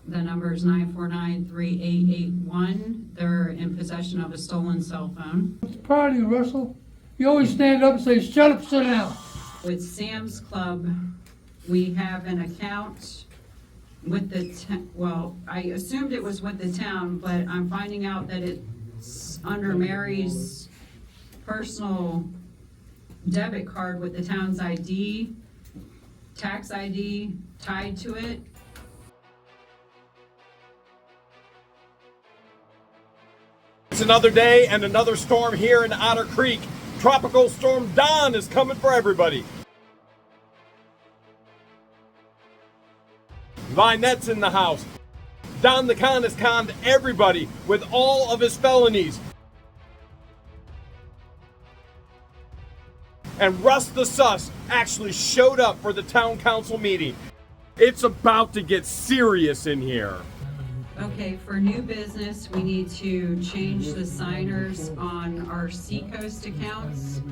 The number is 949-3881. They're in possession of a stolen cell phone. Proud of you, Russell. You always stand up and say, shut up, sit down. With Sam's Club, we have an account with the, well, I assumed it was with the town, but I'm finding out that it's under Mary's personal debit card with the town's ID, tax ID tied to it. It's another day and another storm here in Otter Creek. Tropical Storm Don is coming for everybody. Vinette's in the house. Don the Con has conned everybody with all of his felonies. And Russ The Suss actually showed up for the town council meeting. It's about to get serious in here. Okay, for new business, we need to change the signers on our Seacoast accounts.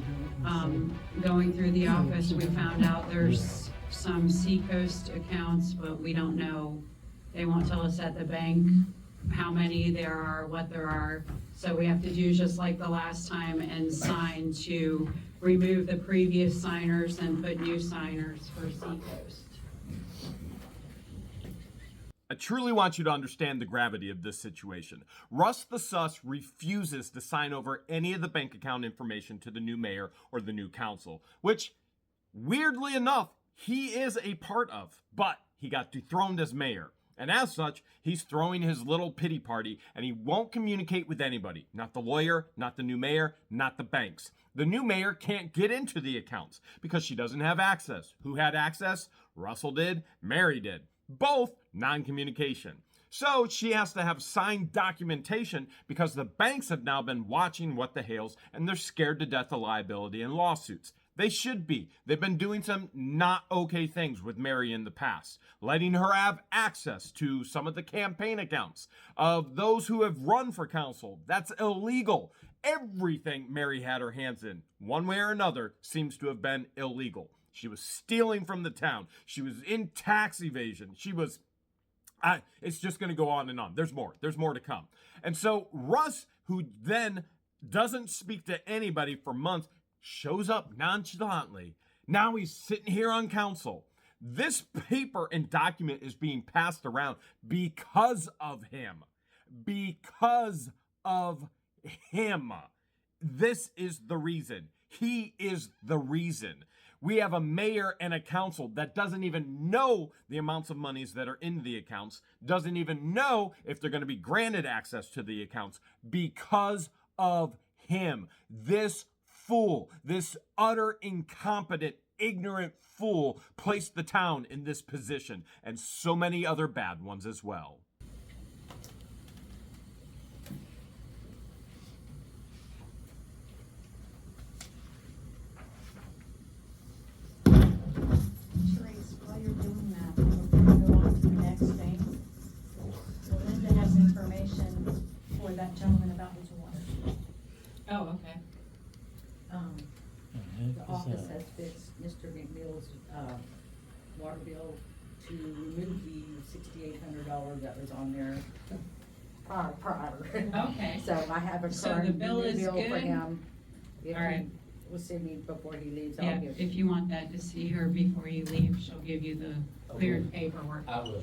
Going through the office, we found out there's some Seacoast accounts, but we don't know. They won't tell us at the bank how many there are, what there are. So we have to do just like the last time and sign to remove the previous signers and put new signers for Seacoast. I truly want you to understand the gravity of this situation. Russ The Suss refuses to sign over any of the bank account information to the new mayor or the new council, which, weirdly enough, he is a part of, but he got dethroned as mayor. And as such, he's throwing his little pity party, and he won't communicate with anybody. Not the lawyer, not the new mayor, not the banks. The new mayor can't get into the accounts because she doesn't have access. Who had access? Russell did, Mary did. Both non-communication. So she has to have signed documentation because the banks have now been watching what the Hales, and they're scared to death of liability and lawsuits. They should be. They've been doing some not okay things with Mary in the past, letting her have access to some of the campaign accounts of those who have run for council. That's illegal. Everything Mary had her hands in, one way or another, seems to have been illegal. She was stealing from the town. She was in tax evasion. She was, it's just going to go on and on. There's more to come. And so Russ, who then doesn't speak to anybody for months, shows up nonchalantly. Now he's sitting here on council. This paper and document is being passed around because of him. Because of him. This is the reason. He is the reason. We have a mayor and a council that doesn't even know the amounts of monies that are in the accounts, doesn't even know if they're going to be granted access to the accounts because of him. This fool, this utter incompetent, ignorant fool placed the town in this position, and so many other bad ones as well. While you're doing that, we're going to go on to the next thing. So Linda has information for that gentleman about his water. Oh, okay. The office has fixed Mr. McNeil's water bill to remove the $6,800 that was on there prior. Okay. So I have a So the current bill new is bill for good? him. If All right. he will send me before he leaves, Yeah, I'll give if you want that to see her before you leave, she'll give you the cleared paperwork. I will.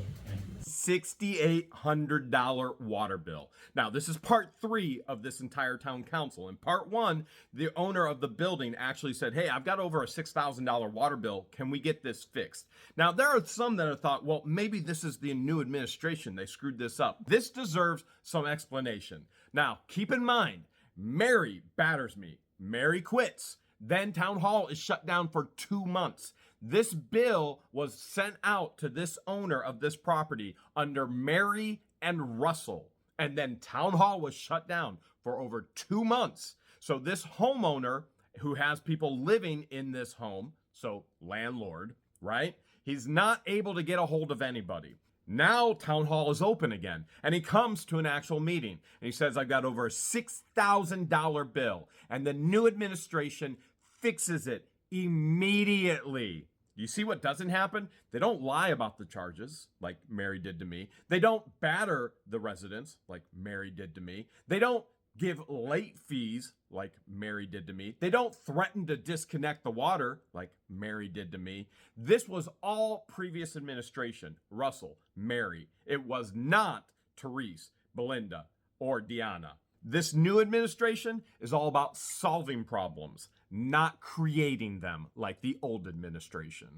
$6,800 water bill. Now, this is part 3 of this entire town council. In part 1, the owner of the building actually said, hey, I've got over a $6,000 water bill. Can we get this fixed? Now, there are some that have thought, well, maybe this is the new administration. They screwed this up. This deserves some explanation. Now, keep in mind, Mary batters me. Mary quits. Then town hall is shut down for 2 months. This bill was sent out to this owner of this property under Mary and Russell. And then town hall was shut down for over 2 months. So this homeowner who has people living in this home, so landlord, right? He's not able to get a hold of anybody. Now town hall is open again, and he comes to an actual meeting, and he says, I've got over a $6,000 bill, and the new administration fixes it immediately. You see what doesn't happen? They don't lie about the charges like Mary did to me. They don't batter the residents like Mary did to me. They don't give late fees like Mary did to me. They don't threaten to disconnect the water like Mary did to me. This was all previous administration, Russell, Mary. It was not Therese, Belinda, or Deanna. This new administration is all about solving problems, not creating them like the old administration.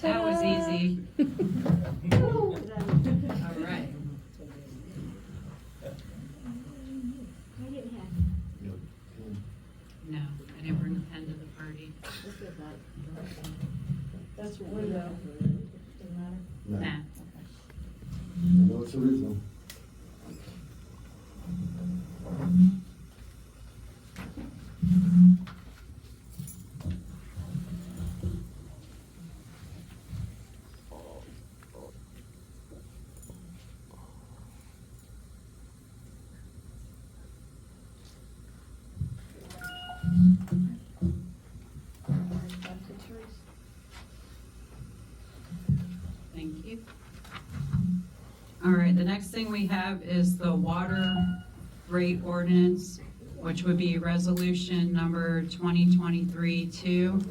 That was easy. All right. No, I didn't bring a pen to the party. That's your window. Doesn't matter. Nah. No, it's original. Thank you. All right, the next thing we have is the water rate ordinance, which would be resolution number 2023-2,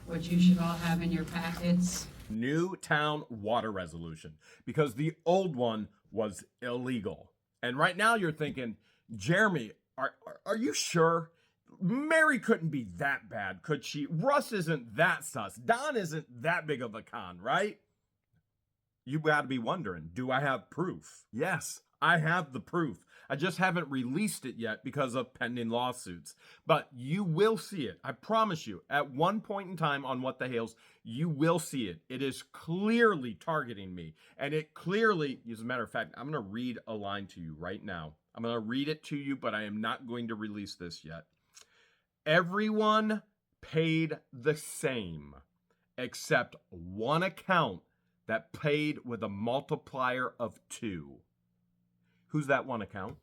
which you should all have in your packets. New town water resolution, because the old one was illegal. And right now you're thinking, Jeremy, are you sure? Mary couldn't be that bad, could she? Russ isn't that sus. Don isn't that big of a con, right? You got to be wondering, do I have proof? Yes, I have the proof. I just haven't released it yet because of pending lawsuits. But you will see it. I promise you. At one point in time on What the Hales, you will see it. It is clearly targeting me. And it clearly, as a matter of fact, I'm going to read a line to you right now. I'm going to read it to you, but I am not going to release this yet. Everyone paid the same except one account that paid with a multiplier of 2. Who's that one account?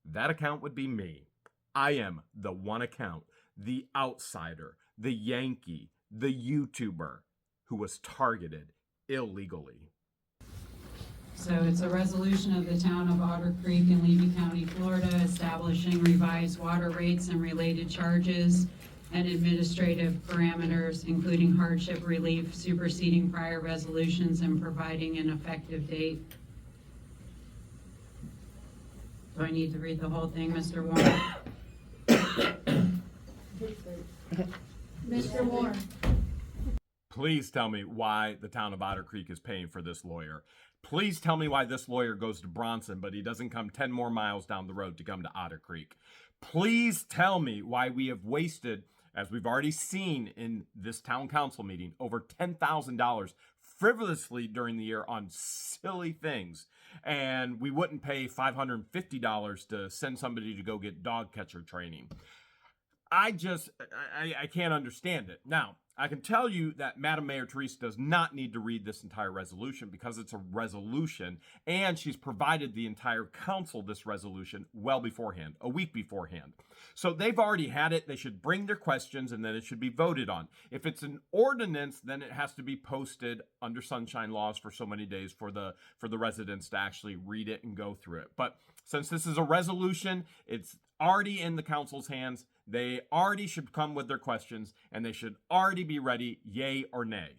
That account would be me. I am the one account, the outsider, the Yankee, the YouTuber who was targeted illegally. So it's a resolution of the town of Otter Creek in Levy County, Florida, establishing revised water rates and related charges and administrative parameters, including hardship relief, superseding prior resolutions, and providing an effective date. Do I need to read the whole thing, Mr. Warren? Mr. Moore. Please tell me why the town of Otter Creek is paying for this lawyer. Please tell me why this lawyer goes to Bronson, but he doesn't come 10 more miles down the road to come to Otter Creek. Please tell me why we have wasted, as we've already seen in this town council meeting, over $10,000 frivolously during the year on silly things. And we wouldn't pay $550 to send somebody to go get dog catcher training. I can't understand it. Now, I can tell you that Madam Mayor Therese does not need to read this entire resolution because it's a resolution, and she's provided the entire council this resolution well beforehand, a week beforehand. So they've already had it. They should bring their questions, and then it should be voted on. If it's an ordinance, then it has to be posted under sunshine laws for so many days for the residents to actually read it and go through it. But since this is a resolution, it's already in the council's hands. They already should come with their questions, and they should already be ready, yay or nay.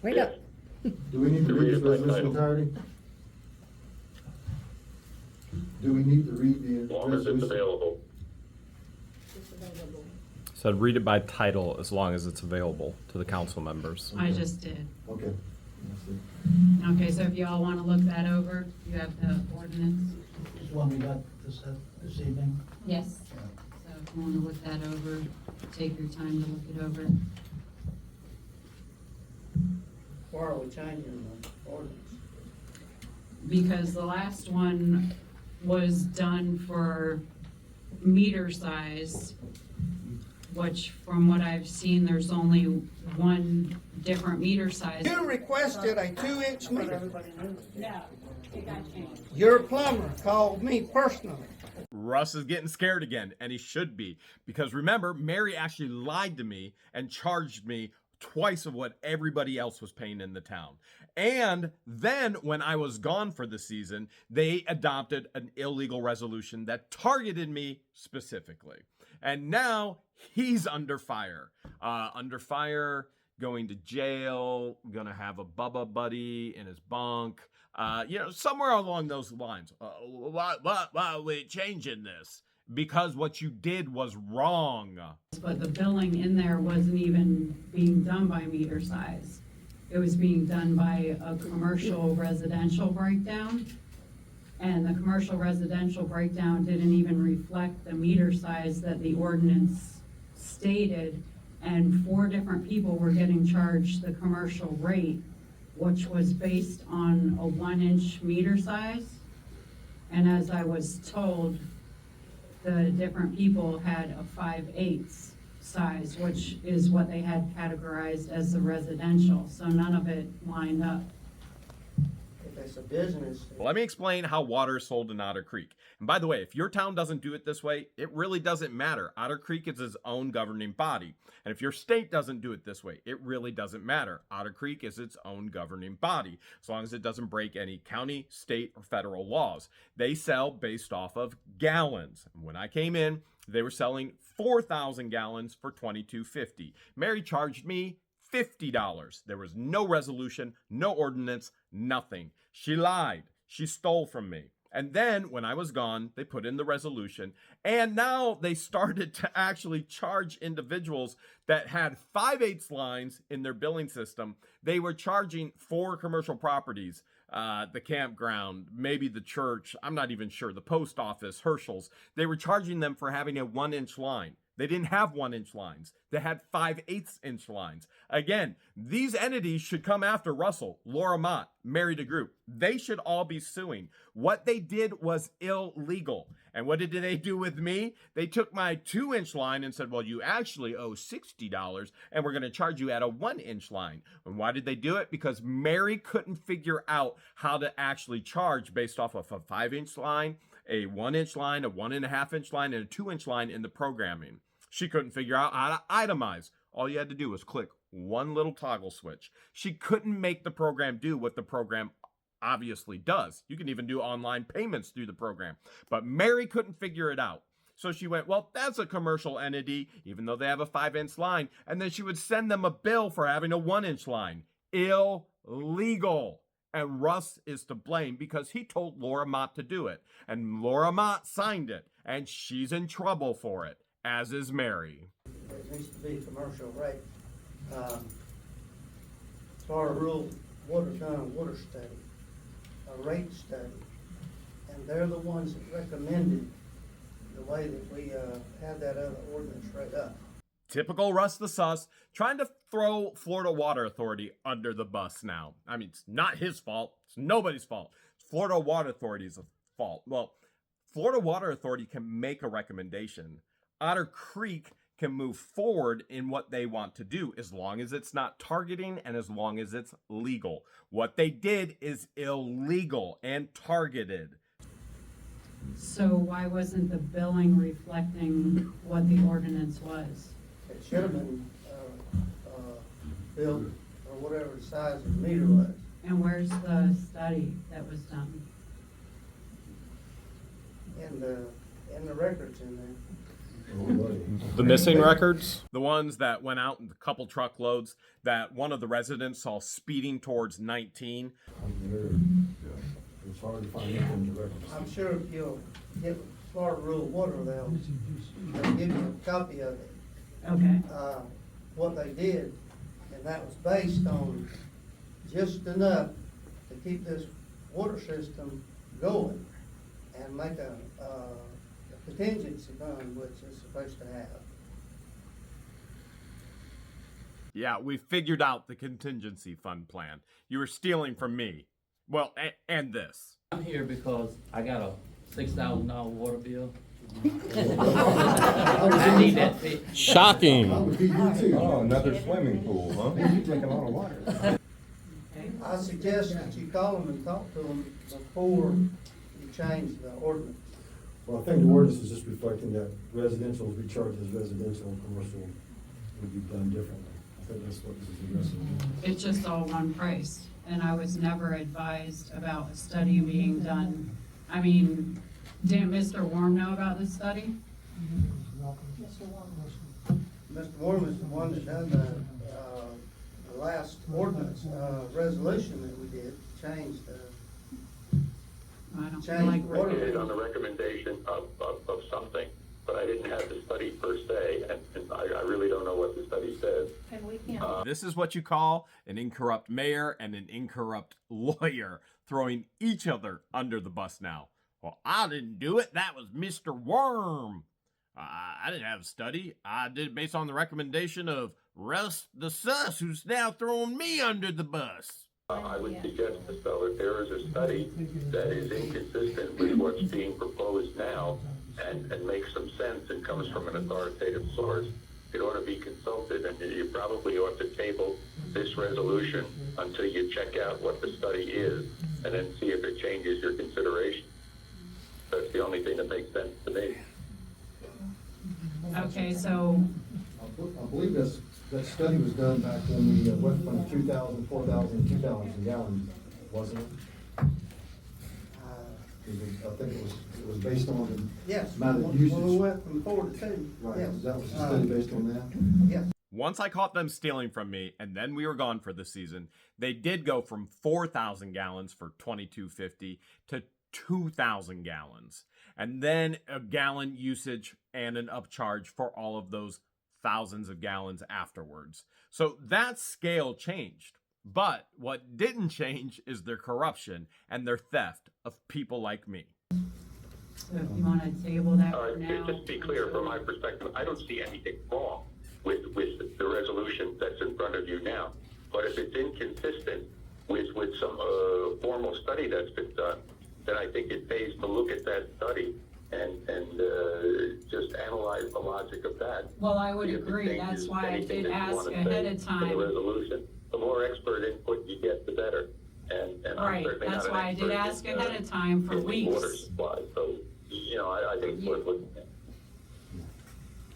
Wait up. Do we need to read this resolution entirely? Do we need to read the As long as it's available. So read it by title as long as it's available to the council members. I just did. Okay. That's it. Okay, so if you all want to look that over, you have the ordinance. Is one we got this evening? Yes. So if you want to look that over, take your time to look it over. Why are we changing the ordinance? Because the last one was done for meter size, which from what I've seen, there's only one different meter size. You requested a 2-inch meter. No, it got changed. Your plumber called me personally. Russ is getting scared again, and he should be. Because remember, Mary actually lied to me and charged me twice of what everybody else was paying in the town. And then when I was gone for the season, they adopted an illegal resolution that targeted me specifically. And now he's under fire. Going to jail, gonna have a Bubba buddy in his bunk, somewhere along those lines. Why are we changing this? Because what you did was wrong. But the billing in there wasn't even being done by meter size. It was being done by a commercial residential breakdown. And the commercial residential breakdown didn't even reflect the meter size that the ordinance stated. And 4 different people were getting charged the commercial rate, which was based on a 1-inch meter size. And as I was told, the different people had a 5/8 size, which is what they had categorized as the residential, so none of it lined up. If it's a business, Well, let me explain how water is sold in Otter Creek. And by the way, if your town doesn't do it this way, it really doesn't matter. Otter Creek is its own governing body. And if your state doesn't do it this way, it really doesn't matter. Otter Creek is its own governing body, as long as it doesn't break any county, state, or federal laws. They sell based off of gallons. When I came in, they were selling 4,000 gallons for $22.50. Mary charged me $50. There was no resolution, no ordinance, nothing. She lied. She stole from me. And then when I was gone, they put in the resolution, and now they started to actually charge individuals that had 5/8 lines in their billing system. They were charging 4 commercial properties, the campground, maybe the church, I'm not even sure, the post office, Herschel's. They were charging them for having a 1-inch line. They didn't have 1-inch lines. They had 5/8 lines. Again, these entities should come after Russell, Laura Mott, Mary DeGroot. They should all be suing. What they did was illegal. And what did they do with me? They took my 2-inch line and said, well, you actually owe $60 and we're going to charge you at a 1-inch line. And why did they do it? Because Mary couldn't figure out how to actually charge based off of a 5-inch line, a 1-inch line, a 1.5-inch line, and a 2-inch line in the programming. She couldn't figure out how to itemize. All you had to do was click one little toggle switch. She couldn't make the program do what the program obviously does. You can even do online payments through the program. But Mary couldn't figure it out. So she went, well, that's a commercial entity, even though they have a 5-inch line. And then she would send them a bill for having a 1-inch line. Illegal. And Russ is to blame because he told Laura Mott to do it. And Laura Mott signed it. And she's in trouble for it, as is Mary. it needs to be commercial rate. Florida Rural Water's done a water study, a rate study, and they're the ones that recommended the way that we have that other ordinance right up. Typical Russ the Suss, trying to throw Florida Water Authority under the bus now. I mean, it's not his fault. It's nobody's fault. It's Florida Water Authority's fault. Well, Florida Water Authority can make a recommendation. Otter Creek can move forward in what they want to do as long as it's not targeting and as long as it's legal. What they did is illegal and targeted. So why wasn't the billing reflecting what the ordinance was? It should have been built or whatever the size of the meter was. And where's the study that was done? In the records in there. The missing records? The ones that went out in a couple truckloads that one of the residents saw speeding towards 19. It's hard to find anything in the records. I'm sure if you'll get Florida Rural Water, they'll give you a copy of it. Okay. What they did, and that was based on just enough to keep this water system going and make a contingency fund, which is supposed to have. Yeah, we figured out the contingency fund plan. You were stealing from me. Well, and this. I'm here because I got a $6,000 water bill. I need that fixed. Shocking. Oh, another swimming pool, huh? You drink a lot of water. I suggest that you call them and talk to them before you change the ordinance. Well, I think the ordinance is just reflecting that residential will be charged as residential and commercial would be done differently. It's just all one price, and I was never advised about a study being done. I mean, didn't Mr. Warm know about this study? Mr. Warren. Mr. Warren was the one that done the last ordinance, resolution that we did, changed I don't Change like. order. I did it on the recommendation of something, but I didn't have the study per se, and I really don't know what the study says. And we can't. This is what you call an incorrupt mayor and an incorrupt lawyer throwing each other under the bus now. Well, I didn't do it. That was Mr. Worm. I didn't have a study. I did it based on the recommendation of Russ The Suss, who's now throwing me under the bus. I would suggest, though, if there is a study that is inconsistent with what's being proposed now and makes some sense and comes from an authoritative source, it ought to be consulted, and you probably ought to table this resolution until you check out what the study is and then see if it changes your consideration. That's the only thing that makes sense to me. Okay, so, I believe that study was done back when we went from 2,000, 4,000, 2,000 gallons, wasn't it? I think it was based on the Yes, amount of when we usage. went from 4 to 2. Right, Yes. that was the study based on that? Yes. Once I caught them stealing from me, and then we were gone for the season, they did go from 4,000 gallons for $22.50 to 2,000 gallons. And then a gallon usage and an upcharge for all of those thousands of gallons afterwards. So that scale changed. But what didn't change is their corruption and their theft of people like me. so if you want to table that for now. Just to be clear, from my perspective, I don't see anything wrong with the resolution that's in front of you now. But if it's inconsistent with some formal study that's been done, then I think it pays to look at that study and just analyze the logic of that. Well, I would See if it agree. changes That's why I anything did that you ask wanna ahead say of in the time. resolution. The more expert input you get, the better. And I'm Right, certainly that's not an why I did expert ask in, ahead of time for in water weeks. supply. So, I think it's worth looking at.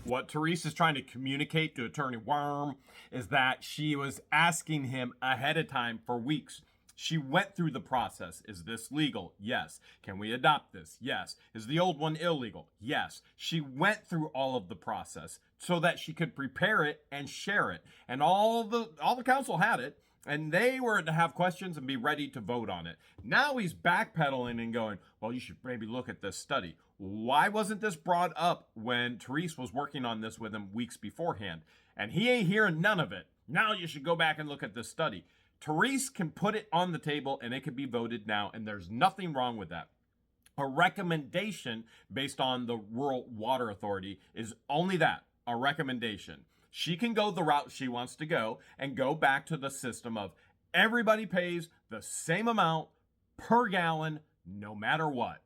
What Therese is trying to communicate to Attorney Worm is that she was asking him ahead of time for weeks. She went through the process. Is this legal? Yes. Can we adopt this? Yes. Is the old one illegal? Yes. She went through all of the process so that she could prepare it and share it. And all the council had it, and they were to have questions and be ready to vote on it. Now he's backpedaling and going, well, you should maybe look at this study. Why wasn't this brought up when Therese was working on this with him weeks beforehand? And he ain't hearing none of it. Now you should go back and look at this study. Therese can put it on the table and it can be voted now, and there's nothing wrong with that. A recommendation based on the Rural Water Authority is only that, a recommendation. She can go the route she wants to go and go back to the system of everybody pays the same amount per gallon, no matter what.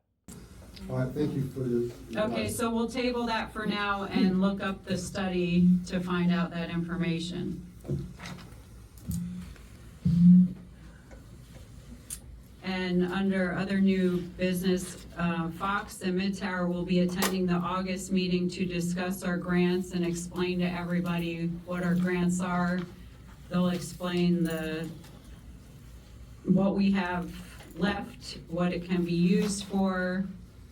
All right, thank you for the. Okay, so we'll table that for now and look up the study to find out that information. And under other new business, Fox and Midtower will be attending the August meeting to discuss our grants and explain to everybody what our grants are. They'll explain what we have left, what it can be used for.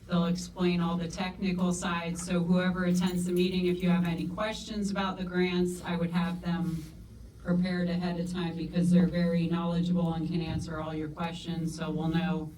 They'll explain all the technical sides, so whoever attends the meeting, if you have any questions about the grants, I would have them prepared ahead of time because they're very knowledgeable and can answer all your questions, so we'll know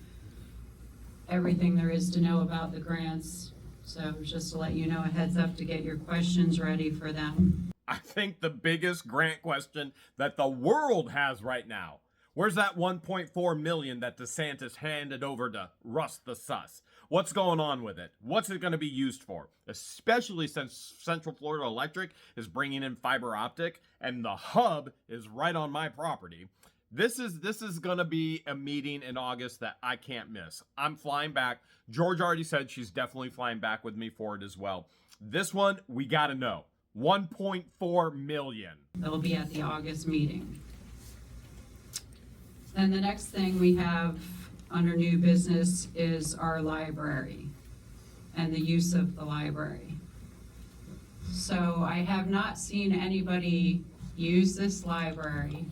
everything there is to know about the grants. So just to let you know, a heads up to get your questions ready for them. I think the biggest grant question that the world has right now, where's that $1.4 million that DeSantis handed over to Russ The Suss? What's going on with it? What's it going to be used for? Especially since Central Florida Electric is bringing in fiber optic and the hub is right on my property. This is going to be a meeting in August that I can't miss. I'm flying back. George already said she's definitely flying back with me for it as well. This one, we got to know. $1.4 million. They'll be at the August meeting. Then the next thing we have under new business is our library and the use of the library. So I have not seen anybody use this library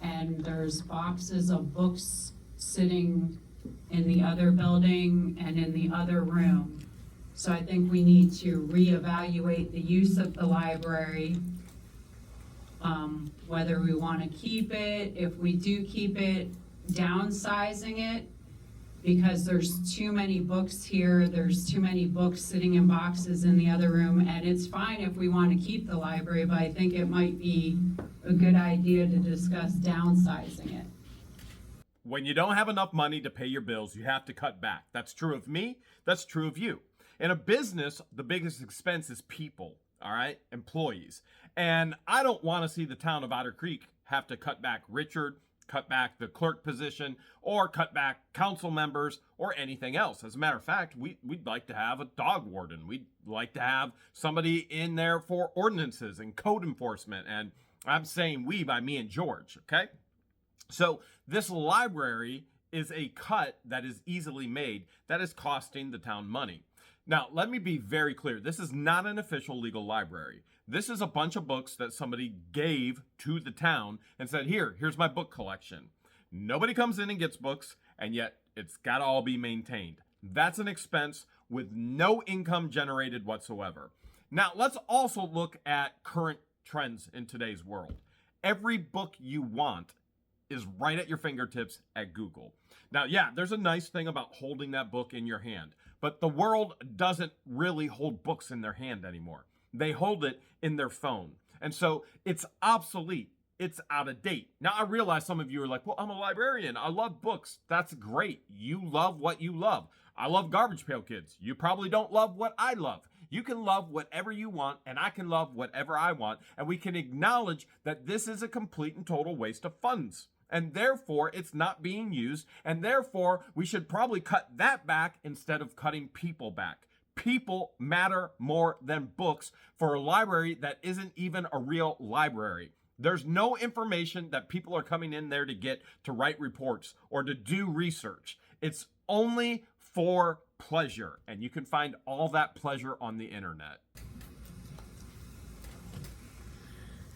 and there's boxes of books sitting in the other building and in the other room. So I think we need to reevaluate the use of the library, whether we want to keep it, if we do keep it, downsizing it, because there's too many books here, there's too many books sitting in boxes in the other room, and it's fine if we want to keep the library, but I think it might be a good idea to discuss downsizing it. When you don't have enough money to pay your bills, you have to cut back. That's true of me. That's true of you. In a business, the biggest expense is people, all right? Employees. And I don't want to see the town of Otter Creek have to cut back Richard, cut back the clerk position, or cut back council members, or anything else. As a matter of fact, we'd like to have a dog warden. We'd like to have somebody in there for ordinances and code enforcement. And I'm saying we by me and George, okay? So this library is a cut that is easily made that is costing the town money. Now, let me be very clear. This is not an official legal library. This is a bunch of books that somebody gave to the town and said, here's my book collection. Nobody comes in and gets books, and yet it's got to all be maintained. That's an expense with no income generated whatsoever. Now, let's also look at current trends in today's world. Every book you want is right at your fingertips at Google. Now, yeah, there's a nice thing about holding that book in your hand, but the world doesn't really hold books in their hand anymore. They hold it in their phone. And so it's obsolete. It's out of date. Now, I realize some of you are like, well, I'm a librarian. I love books. That's great. You love what you love. I love Garbage Pail Kids. You probably don't love what I love. You can love whatever you want, and I can love whatever I want, and we can acknowledge that this is a complete and total waste of funds. And therefore, it's not being used, and therefore, we should probably cut that back instead of cutting people back. People matter more than books for a library that isn't even a real library. There's no information that people are coming in there to get to write reports or to do research. It's only for pleasure, and you can find all that pleasure on the internet.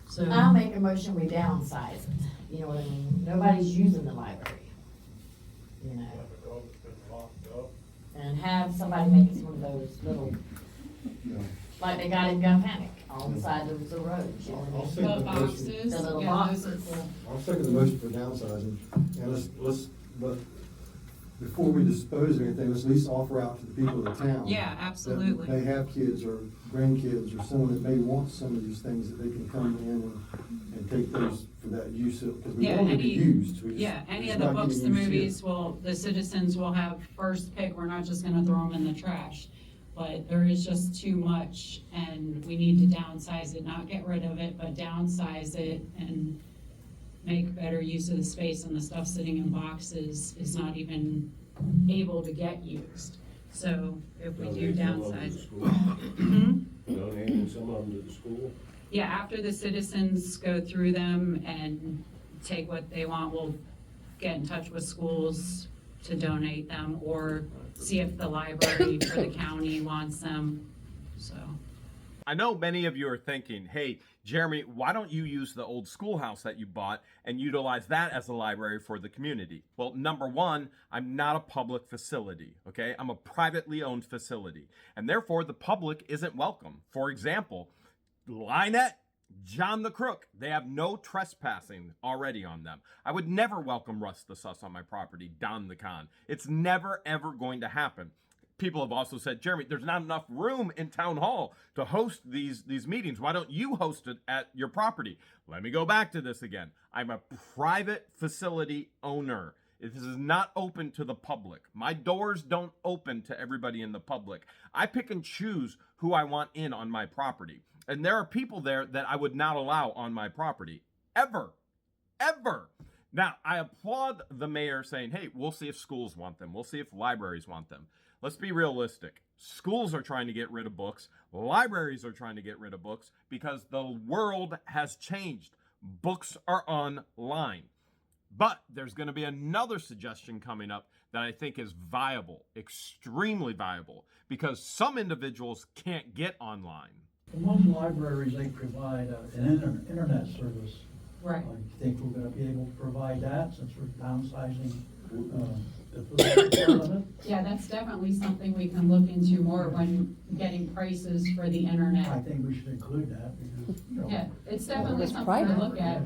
So I'll make a motion, we downsize it. You know what I mean? Nobody's using the library. You know? And have somebody make some of those little, like they got in Gunpanic, on the side of the road. You know I'll what second The the motion. boxes, The little yeah, boxes. those are cool. I'll second the motion for downsizing, and but before we dispose of anything, let's at least offer out to the people of the town. Yeah, absolutely. That may have kids or grandkids or someone that may want some of these things, that they can come in and take those for that use, because we Yeah, want them to be used. any of the books, the movies, the citizens will have first pick. We're not just gonna throw them in the trash. But there is just too much, and we need to downsize it, not get rid of it, but downsize it and make better use of the space, and the stuff sitting in boxes is not even able to get used. So if we do downsize it. Donating some of them to the school? Yeah, after the citizens go through them and take what they want, we'll get in touch with schools to donate them, or see if the library for the county wants them, so. I know many of you are thinking, hey, Jeremy, why don't you use the old schoolhouse that you bought and utilize that as a library for the community? Well, number one, I'm not a public facility, okay? I'm a privately owned facility, and therefore the public isn't welcome. For example, Lynette, John the Crook, they have no trespassing already on them. I would never welcome Russ The Suss on my property, Don the Con. It's never, ever going to happen. People have also said, Jeremy, there's not enough room in town hall to host these meetings. Why don't you host it at your property? Let me go back to this again. I'm a private facility owner. This is not open to the public. My doors don't open to everybody in the public. I pick and choose who I want in on my property. And there are people there that I would not allow on my property. Ever. Ever. Now, I applaud the mayor saying, hey, we'll see if schools want them. We'll see if libraries want them. Let's be realistic. Schools are trying to get rid of books. Libraries are trying to get rid of books because the world has changed. Books are online. But there's going to be another suggestion coming up that I think is viable, extremely viable, because some individuals can't get online. Most libraries, they provide an internet service. Right. You think we're gonna be able to provide that since we're downsizing, the facility part of it? Yeah, that's definitely something we can look into more when getting prices for the I internet. think we should include that because, you know. Yeah, it's definitely something to look at,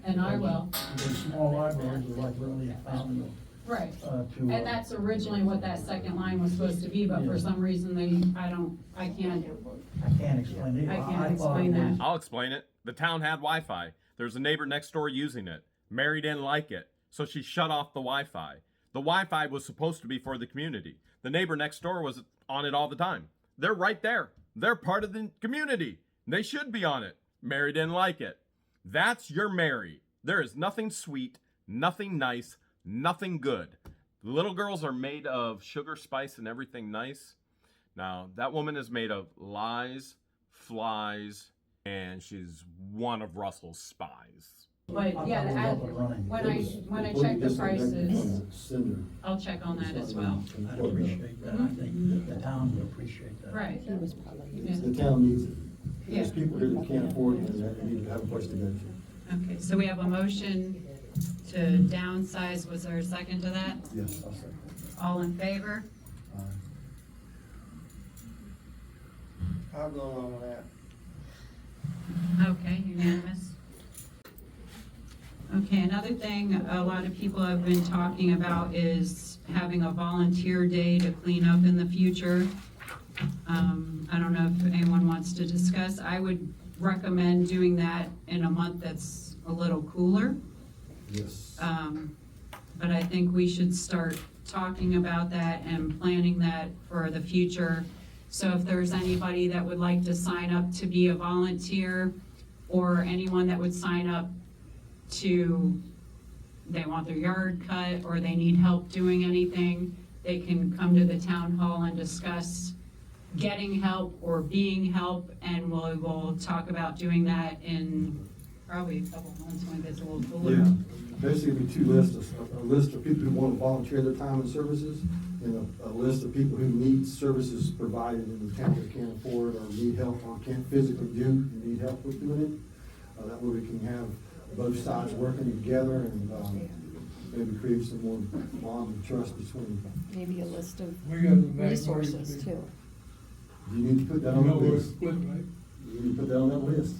and I will. The small libraries are like really a fountain Right. to. And that's originally what that second line was supposed to be, but for some reason I can't. I can't explain it. I can't thought it explain that. was- I'll explain it. The town had Wi-Fi. There's a neighbor next door using it. Mary didn't like it, so she shut off the Wi-Fi. The Wi-Fi was supposed to be for the community. The neighbor next door was on it all the time. They're right there. They're part of the community. They should be on it. Mary didn't like it. That's your Mary. There is nothing sweet, nothing nice, nothing good. The little girls are made of sugar, spice, and everything nice. Now, that woman is made of lies, flies, and she's one of Russell's spies. But yeah, when I check the prices, I'll check on that as well. I'd appreciate that. I think the town would appreciate that. Right. Yeah. The town needs it. There's Yeah. people here that can't afford it and they need to have a place to go to. Okay, so we have a motion to downsize. Was there a second to that? Yes, I'll say. All in favor? I'll go along with that. Okay, unanimous. Okay, another thing a lot of people have been talking about is having a volunteer day to clean up in the future. I don't know if anyone wants to discuss. I would recommend doing that in a month that's a little cooler. Yes. But I think we should start talking about that and planning that for the future. So if there's anybody that would like to sign up to be a volunteer, or anyone that would sign up to, they want their yard cut, or they need help doing anything, they can come to the town hall and discuss getting help or being help, and we'll talk about doing that in probably a couple months when it gets a little cooler. Yeah, basically two lists, a list of people who want to volunteer their time and services, and a list of people who need services provided in the town that can't afford or need help or can't physically do and need help with doing it. That way we can have both sides working together and maybe create some more bond and trust between them. Maybe a list of We got the back resources party. too. You need to put that on the list. You need to put that on that list.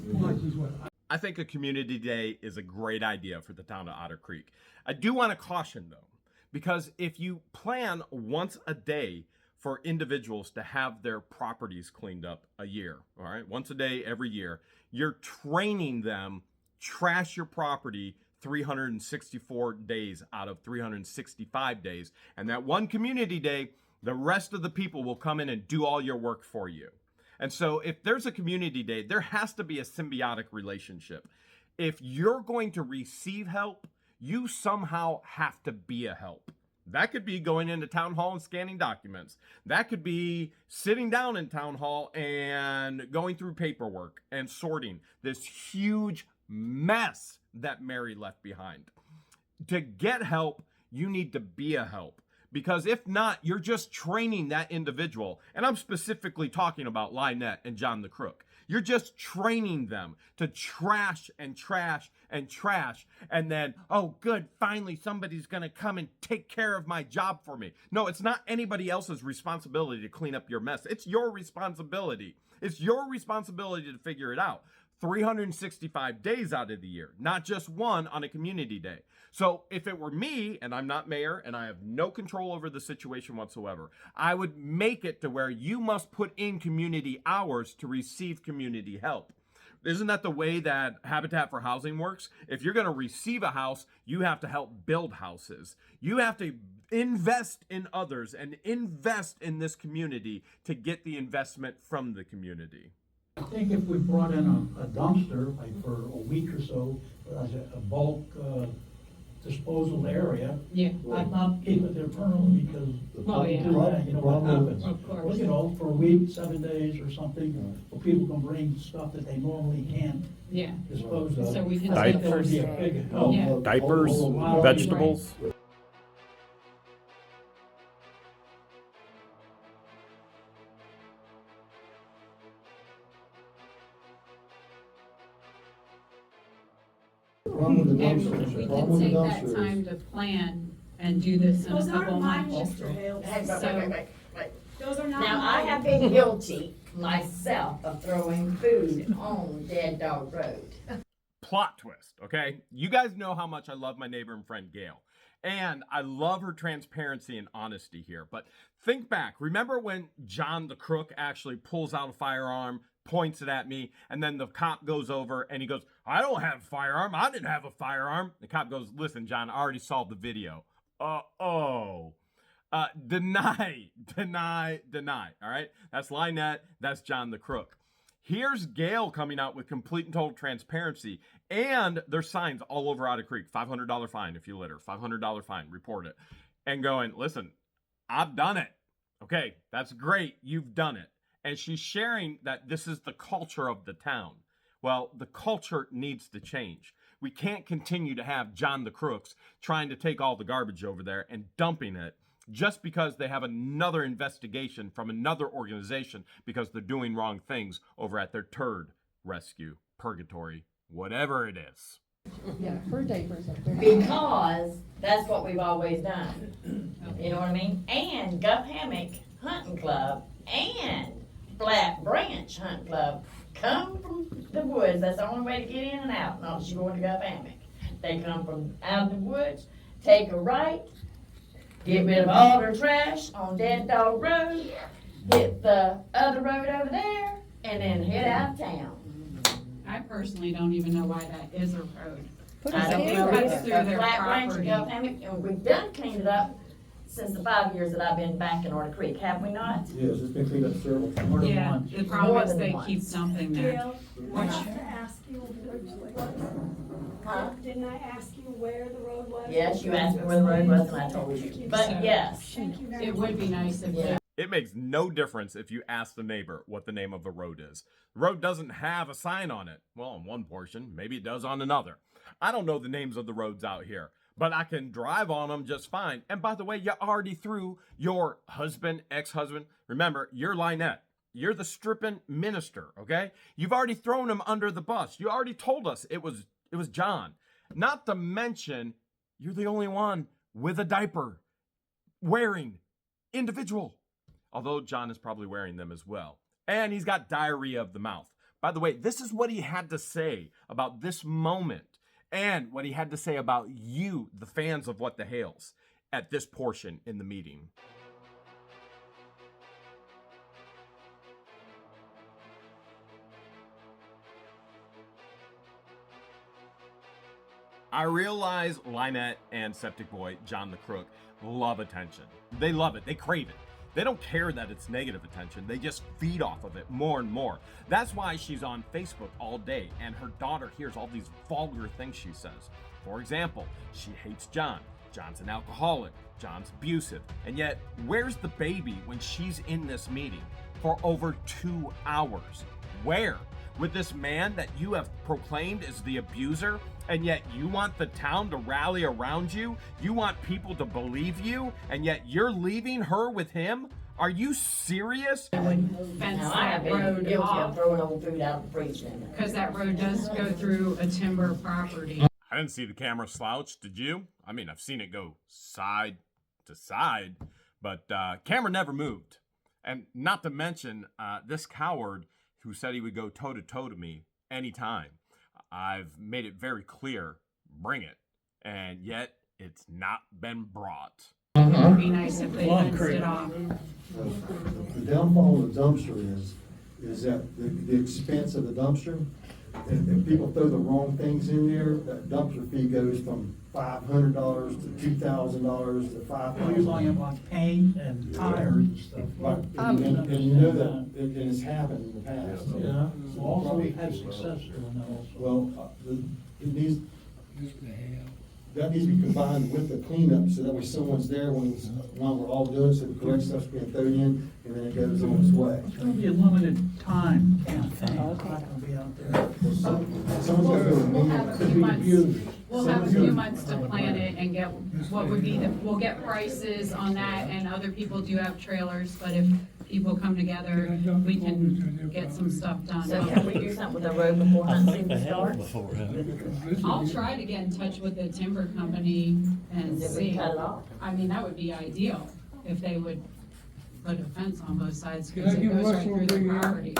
I think a community day is a great idea for the town of Otter Creek. I do want to caution though, because if you plan once a day for individuals to have their properties cleaned up a year, all right, once a day every year, you're training them trash your property 364 days out of 365 days. And that one community day, the rest of the people will come in and do all your work for you. And so if there's a community day, there has to be a symbiotic relationship. If you're going to receive help, you somehow have to be a help. That could be going into town hall and scanning documents. That could be sitting down in town hall and going through paperwork and sorting this huge mess that Mary left behind. To get help, you need to be a help. Because if not, you're just training that individual. And I'm specifically talking about Lynette and John the Crook. You're just training them to trash and trash and trash. And then, oh, good, finally somebody's going to come and take care of my job for me. No, it's not anybody else's responsibility to clean up your mess. It's your responsibility. It's your responsibility to figure it out. 365 days out of the year, not just one on a community day. So if it were me, and I'm not mayor, and I have no control over the situation whatsoever, I would make it to where you must put in community hours to receive community help. Isn't that the way that Habitat for Housing works? If you're going to receive a house, you have to help build houses. You have to invest in others and invest in this community to get the investment from the community. I think if we brought in a dumpster, like for a week or so, as a bulk disposal area, Yeah. I'd not keep it there permanently because Oh, yeah. do that, you know what happens. Of course. Well, you know, for a week, 7 days or something, where people can bring stuff that they normally can't Yeah. dispose of. So we can I think that would take be a first. big help. Yeah. Diapers, Wow. vegetables. problem with the And dumpster, we the problem can with the take that dumpster time is, to plan and do this in a Those couple aren't mine, months. Mr. Hale. So- Those are not Now, I mine. have been guilty myself of throwing food on Dead Dog Road. Plot twist, okay? You guys know how much I love my neighbor and friend Gail. And I love her transparency and honesty here. But think back. Remember when John the crook actually pulls out a firearm, points it at me, and then the cop goes over and he goes, I don't have a firearm. I didn't have a firearm. The cop goes, listen, John, I already saw the video. Deny. All right? That's Lynette. That's John the crook. Here's Gail coming out with complete and total transparency. And there's signs all over Otter Creek. $500 fine if you litter. $500 fine. Report it. And going, listen, I've done it. Okay, that's great. You've done it. And she's sharing that this is the culture of the town. Well, the culture needs to change. We can't continue to have John the Crooks trying to take all the garbage over there and dumping it just because they have another investigation from another organization because they're doing wrong things over at their turd rescue, purgatory, whatever it is. Yeah, her diapers up there. Because that's what we've always done. You know what I mean? And Gup Hammock Hunting Club and Flat Branch Hunting Club come from the woods. That's the only way to get in and out, not unless you go into Gup Hammock. They come from out of the woods, take a right, get rid of all their trash on Dead Dog Road, hit the other road over there, and then head out of town. I personally don't even know why that is a road. Put a I don't scanner know, Cuts it's through a their Flat Branch property. and Gup Hammock, and we've done cleaned it up since the 5 years that I've been back in Otter Creek, have we not? yes, it's been cleaned up several times. More than Yeah, once. the problem More is than they once. keep dumping there. Gail, I Which- have to ask you where the road was. Huh? Didn't I ask you where the road was? Yes, you asked me where the road was and I told you, but So- yes. Thank you very It much. would be nice if Yeah. It makes no difference if you ask the neighbor what the name of the road is. The road doesn't have a sign on it. Well, on one portion, maybe it does on another. I don't know the names of the roads out here, but I can drive on them just fine. And by the way, you already threw your husband, ex-husband. Remember, you're Lynette. You're the stripping minister, okay? You've already thrown him under the bus. You already told us it was John. Not to mention, you're the only one with a diaper wearing individual. Although John is probably wearing them as well. And he's got diarrhea of the mouth. By the way, this is what he had to say about this moment and what he had to say about you, the fans of What the Hales, at this portion in the meeting. I realize Lynette and Septic Boy, John the Crook, love attention. They love it. They crave it. They don't care that it's negative attention. They just feed off of it more and more. That's why she's on Facebook all day, and her daughter hears all these vulgar things she says. For example, she hates John. John's an alcoholic. John's abusive. And yet, where's the baby when she's in this meeting for over 2 hours? Where? With this man that you have proclaimed as the abuser, and yet you want the town to rally around you? You want people to believe you, and yet you're leaving her with him? Are you serious? Fence Now, I have that been road guilty of off, throwing old food out of the freezer. because that road does go through a timber property. I didn't see the camera slouch, did you? I mean, I've seen it go side to side, but camera never moved. And not to mention, this coward who said he would go toe-to-toe to me anytime. I've made it very clear, bring it. And yet, it's not been brought. It would be nice if they fenced it off. The downfall of the dumpster is that the expense of the dumpster, if people throw the wrong things in there, that dumpster fee goes from $500 to $2,000 to $5,000. You're talking about paint and tires and stuff. Right, and you know that it has happened in the past. Yeah, also we've had success doing that also. Well, it needs, that needs to be combined with the cleanup, so that way someone's there while we're all doing, so the correct stuff's being thrown in, and then it goes on its way. It's gonna be a limited time campaign. It's not gonna be out there. Someone's gonna do a We'll meeting. have a Could few be months. abused. We'll have a few months to plan it and get what would be we'll get prices on that, and other people do have trailers, but if people come together, we can get some stuff done. So can we do something with the road before hunting season starts? I'll try to get in touch with the timber company and Did we see. cut it off? I mean, that would be ideal if they would put a fence on both sides, Can I because it give goes right Russell a through the big hand? property.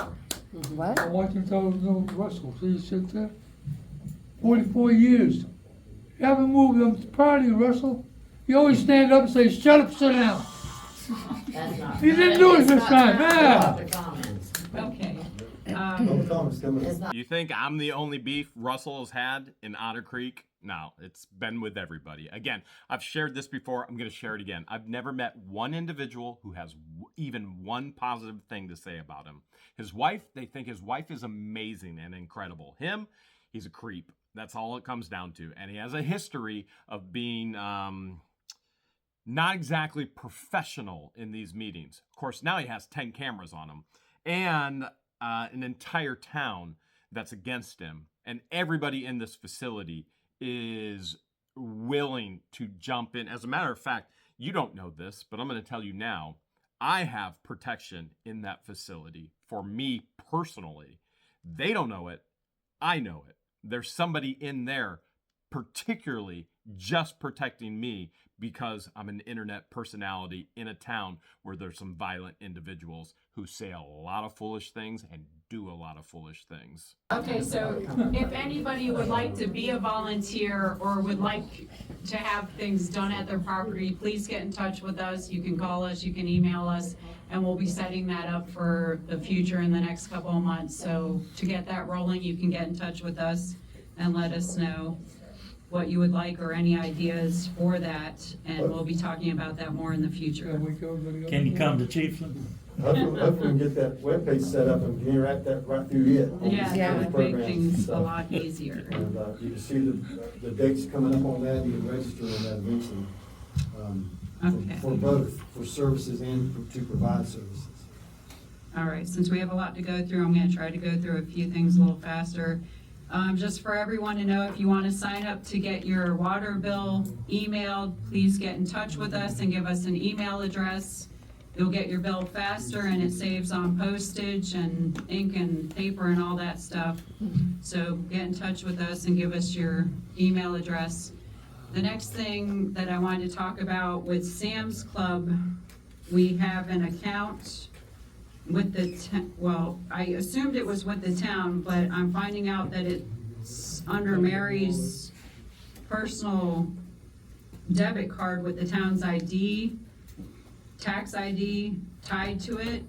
What? I want you to tell Russell, see, you sit there, 44 years. You haven't moved, I'm proud of you, Russell. You always stand up and say, shut up, sit down. That's not. You didn't do it It's this not time, time for yeah. public comments. Okay. Public comments coming. It's not. You think I'm the only beef Russell has had in Otter Creek? No, it's been with everybody. Again, I've shared this before. I'm going to share it again. I've never met one individual who has even one positive thing to say about him. His wife, they think his wife is amazing and incredible. Him, he's a creep. That's all it comes down to. And he has a history of being not exactly professional in these meetings. Of course, now he has 10 cameras on him and an entire town that's against him. And everybody in this facility is willing to jump in. As a matter of fact, you don't know this, but I'm going to tell you now. I have protection in that facility for me personally. They don't know it. I know it. There's somebody in there particularly just protecting me because I'm an internet personality in a town where there's some violent individuals who say a lot of foolish things and do a lot of foolish things. Okay, so if anybody would like to be a volunteer or would like to have things done at their property, please get in touch with us. You can call us, you can email us, and we'll be setting that up for the future in the next couple of months. So to get that rolling, you can get in touch with us and let us know what you would like or any ideas for that, and we'll be talking about that more in the future. Can you come to Chiefland? Hopefully we can get that webpage set up and interact that right through it. Yeah, that would make Programs and things a stuff. lot easier. And you can see the dates coming up on that, you can register on that eventually. Okay. For both, for services and to provide services. All right, since we have a lot to go through, I'm gonna try to go through a few things a little faster. Just for everyone to know, if you wanna sign up to get your water bill emailed, please get in touch with us and give us an email address. You'll get your bill faster and it saves on postage and ink and paper and all that stuff. So get in touch with us and give us your email address. The next thing that I wanted to talk about with Sam's Club, we have an account with the, well, I assumed it was with the town, but I'm finding out that it's under Mary's personal debit card with the town's ID, tax ID tied to it.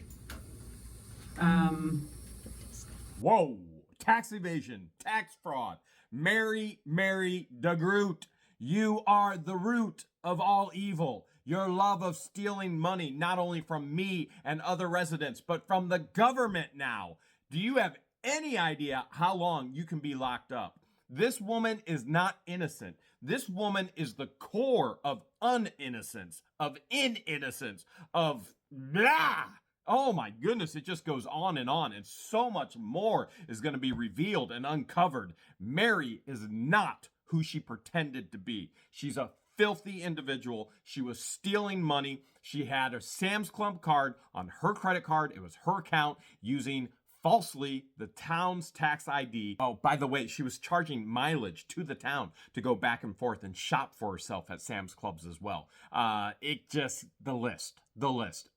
Whoa! Tax evasion, tax fraud. Mary DeGroot, you are the root of all evil. Your love of stealing money, not only from me and other residents, but from the government now. Do you have any idea how long you can be locked up? This woman is not innocent. This woman is the core of uninnocence, of iniminocence, of blah. Oh my goodness, it just goes on, and so much more is going to be revealed and uncovered. Mary is not who she pretended to be. She's a filthy individual. She was stealing money. She had a Sam's Club card on her credit card. It was her account using falsely the town's tax ID. Oh, by the way, she was charging mileage to the town to go back and forth and shop for herself at Sam's Clubs as well. The list.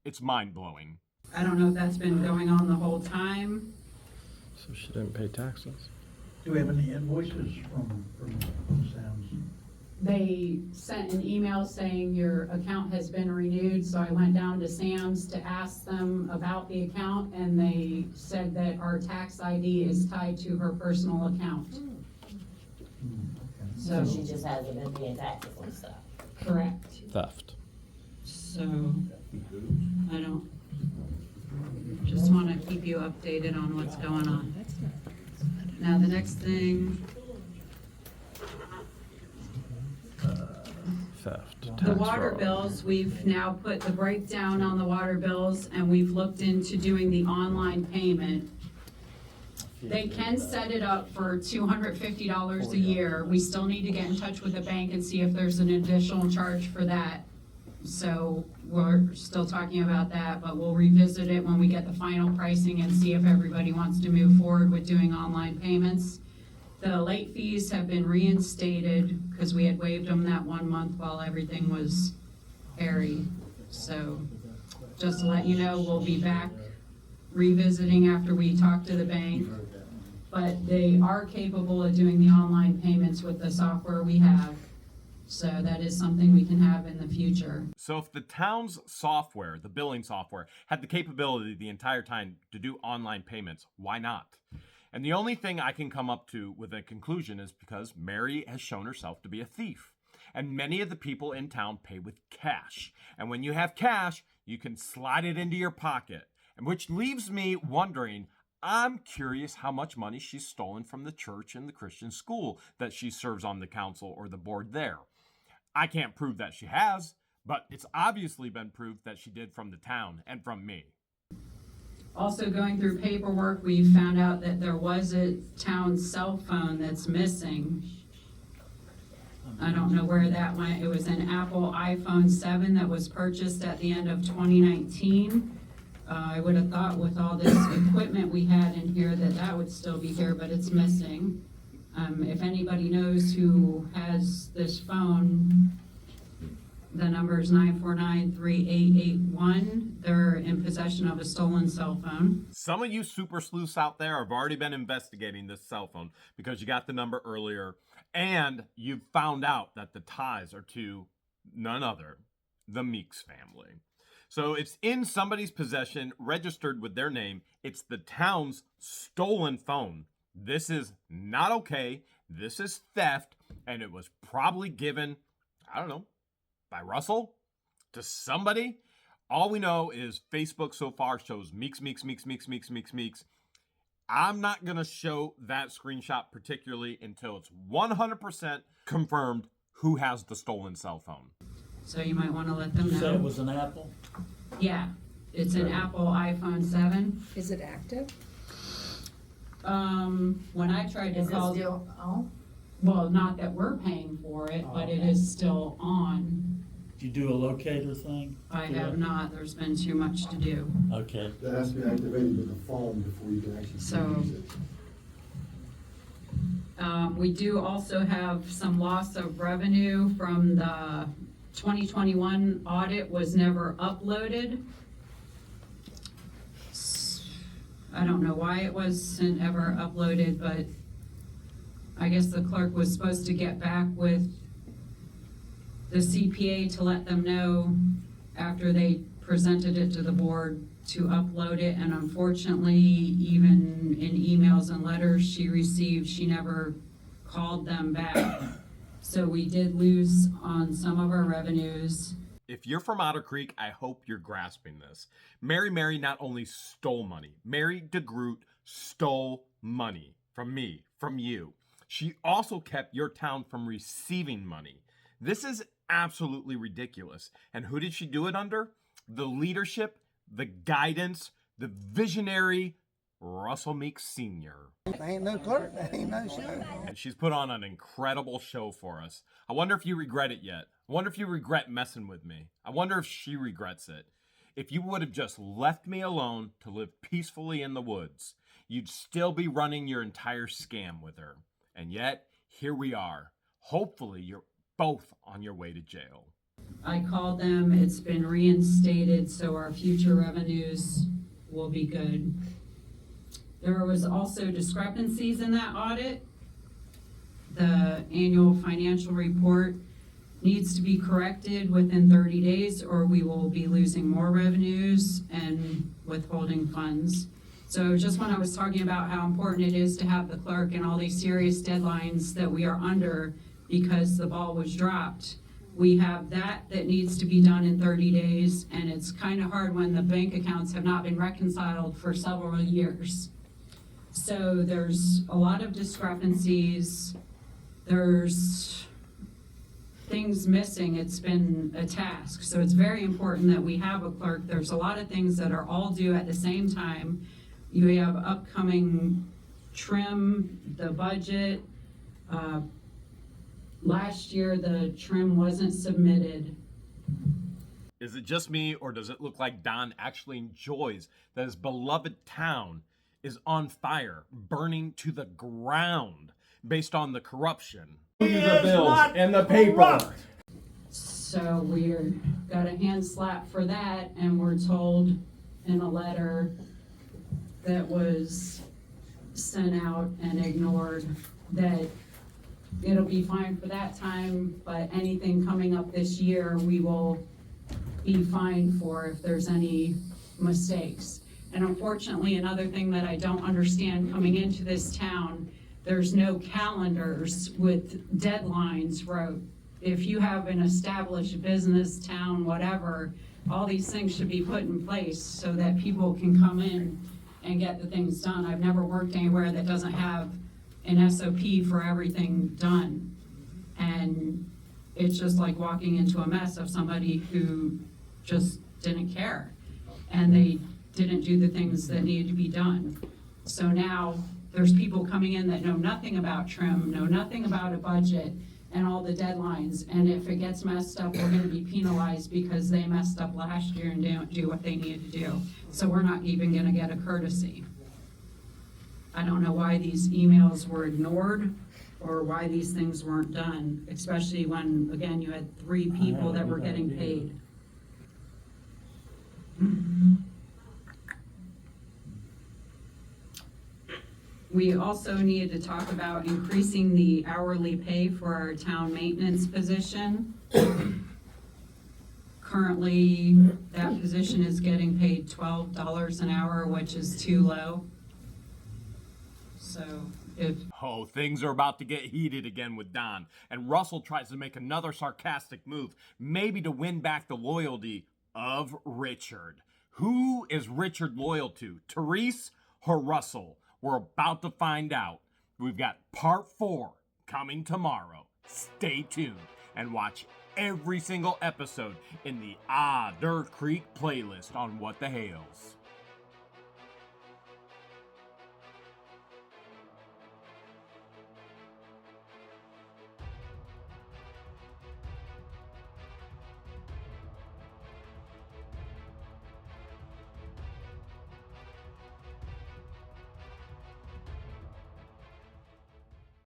It's mind-blowing. I don't know if that's been going on the whole time. So she didn't pay taxes. Do we have any invoices from Sam's? They sent an email saying your account has been renewed, so I went down to Sam's to ask them about the account, and they said that our tax ID is tied to her personal account. So she just hasn't been paying taxes and stuff. Correct. Theft. So, I don't, just want to keep you updated on what's going on. Now, the next thing, Theft. the water bills, we've now put the breakdown on the water bills, and we've looked into doing the online payment They can set it up for $250 a year. We still need to get in touch with the bank and see if there's an additional charge for that. So we're still talking about that, but we'll revisit it when we get the final pricing and see if everybody wants to move forward with doing online payments. The late fees have been reinstated because we had waived them that 1 month while everything was airy. So just to let you know, we'll be back revisiting after we talk to the bank. But they are capable of doing the online payments with the software we have. So that is something we can have in the future. So if the town's software, the billing software, had the capability the entire time to do online payments, why not? And the only thing I can come up to with a conclusion is because Mary has shown herself to be a thief. And many of the people in town pay with cash. And when you have cash, you can slide it into your pocket. And which leaves me wondering, I'm curious how much money she's stolen from the church and the Christian school that she serves on the council or the board there. I can't prove that she has, but it's obviously been proved that she did from the town and from me. Also going through paperwork, we found out that there was a town cell phone that's missing. I don't know where that went. It was an Apple iPhone 7 that was purchased at the end of 2019. I would have thought with all this equipment we had in here that would still be here, but it's missing. If anybody knows who has this phone, the number is 949-3881. They're in possession of a stolen cell phone. Some of you super sleuths out there have already been investigating this cell phone because you got the number earlier and you've found out that the ties are to none other, the Meeks family. So it's in somebody's possession, registered with their name. It's the town's stolen phone. This is not okay. This is theft, and it was probably given, I don't know, by Russell to somebody. All we know is Facebook so far shows Meeks. I'm not going to show that screenshot particularly until it's 100% confirmed who has the stolen cell phone. So you might want to let them You said it know. was an Apple? Yeah, it's an Apple iPhone 7. Is it active? When I tried to Is it call, still on? well, not that we're paying for it, but it is still on. Did you do a locator thing? I Yeah. have not, there's been too much to do. Okay. That has to be activated with the phone before you can actually So- use it. We do also have some loss of revenue from the 2021 audit was never uploaded. I don't know why it wasn't ever uploaded, but I guess the clerk was supposed to get back with the CPA to let them know after they presented it to the board to upload it, and unfortunately, even in emails and letters she received, she never called them back. So we did lose on some of our revenues. If you're from Otter Creek, I hope you're grasping this. Mary not only stole money, Mary DeGroot stole money from me, from you. She also kept your town from receiving money. This is absolutely ridiculous. And who did she do it under? The leadership, the guidance, the visionary Russell Meeks Sr. Ain't no clerk, ain't no show. And she's put on an incredible show for us. I wonder if you regret it yet. I wonder if you regret messing with me. I wonder if she regrets it. If you would have just left me alone to live peacefully in the woods, you'd still be running your entire scam with her. And yet, here we are. Hopefully, you're both on your way to jail. I called them, it's been reinstated, so our future revenues will be good. There was also discrepancies in that audit. The annual financial report needs to be corrected within 30 days or we will be losing more revenues and withholding funds. So just when I was talking about how important it is to have the clerk and all these serious deadlines that we are under because the ball was dropped, we have that needs to be done in 30 days, and it's kind of hard when the bank accounts have not been reconciled for several years. So there's a lot of discrepancies. There's things missing. It's been a task. So it's very important that we have a clerk. There's a lot of things that are all due at the same time. You have upcoming trim, the budget, last year the trim wasn't submitted. Is it just me, or does it look like Don actually enjoys that his beloved town is on fire, burning to the ground based on the corruption? The bills and the paper. So we're got a hand slap for that, and we're told in a letter that was sent out and ignored that it'll be fine for that time, but anything coming up this year, we will be fined for if there's any mistakes. And unfortunately, another thing that I don't understand coming into this town, there's no calendars with deadlines wrote. If you have an established business, town, whatever, all these things should be put in place so that people can come in and get the things done. I've never worked anywhere that doesn't have an SOP for everything done. And it's just like walking into a mess of somebody who just didn't care. And they didn't do the things that needed to be done. So now there's people coming in that know nothing about trim, know nothing about a budget and all the deadlines. And if it gets messed up, we're gonna be penalized because they messed up last year and didn't do what they needed to do. So we're not even gonna get a courtesy. I don't know why these emails were ignored or why these things weren't done, especially when, again, you had 3 people that were getting paid. We also needed to talk about increasing the hourly pay for our town maintenance position. Currently, that position is getting paid $12 an hour, which is too low. So Oh, things are about to get heated again with Don, and Russell tries to make another sarcastic move, maybe to win back the loyalty of Richard. Who is Richard loyal to, Therese or Russell? We're about to find out. We've got part 4 coming tomorrow. Stay tuned and watch every single episode in the Otter Creek playlist on What the Hales.